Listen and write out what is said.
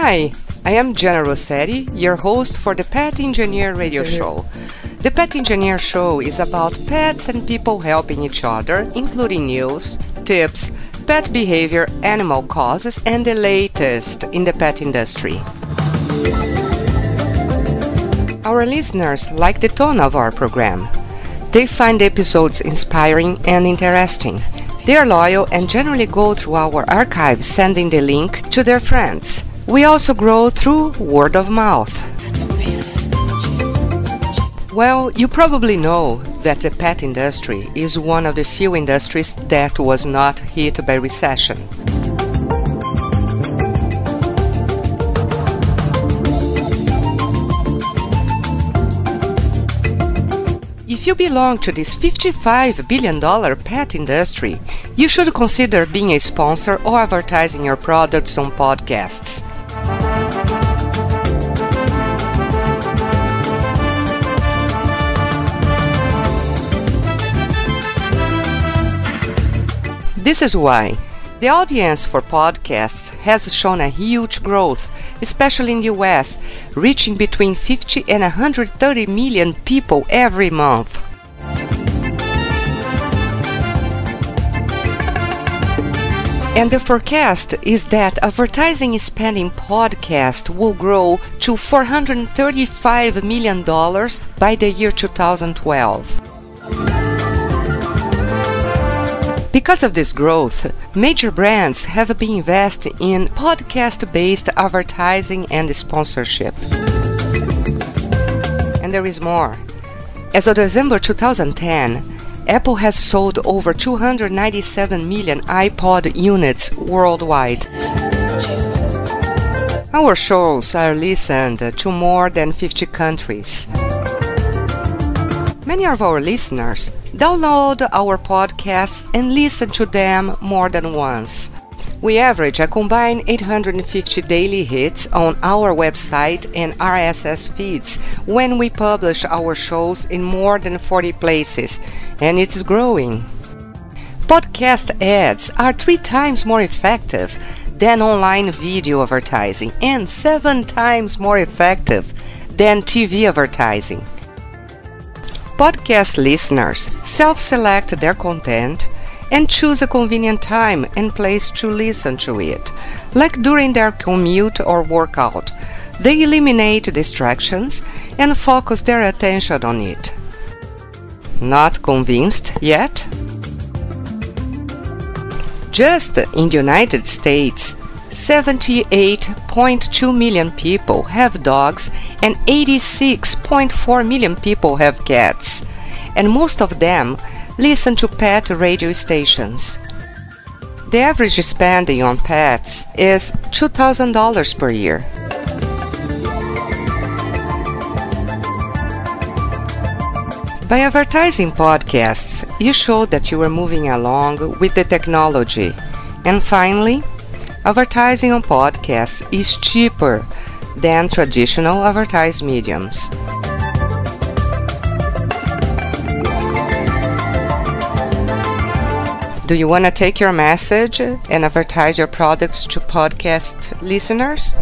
Hi, I am Jenna Rossetti, your host for the Pet Engineer Radio Show. The Pet Engineer Show is about pets and people helping each other, including news, tips, pet behavior, animal causes, and the latest in the pet industry. Our listeners like the tone of our program. They find the episodes inspiring and interesting. They are loyal and generally go through our archives sending the link to their friends. We also grow through word of mouth. Well, you probably know that the pet industry is one of the few industries that was not hit by recession. If you belong to this $55 billion pet industry, you should consider being a sponsor or advertising your products on podcasts. This is why the audience for podcasts has shown a huge growth, especially in the US, reaching between 50 and 130 million people every month. And the forecast is that advertising spending podcast will grow to $435 million by the year 2012. Because of this growth, major brands have been investing in podcast-based advertising and sponsorship. And there is more. As of December 2010, Apple has sold over 297 million iPod units worldwide. Our shows are listened to more than 50 countries. Many of our listeners download our podcasts and listen to them more than once. We average a combined 850 daily hits on our website and RSS feeds when we publish our shows in more than 40 places, and it's growing. Podcast ads are 3 times more effective than online video advertising and 7 times more effective than TV advertising. Podcast listeners self-select their content and choose a convenient time and place to listen to it, like during their commute or workout. They eliminate distractions and focus their attention on it. Not convinced yet? Just in the United States, 78.2 million people have dogs and 86.4 million people have cats, and most of them listen to pet radio stations. The average spending on pets is $2,000 per year. By advertising podcasts, you show that you are moving along with the technology. And finally, advertising on podcasts is cheaper than traditional advertising mediums. Do you want to take your message and advertise your products to podcast listeners?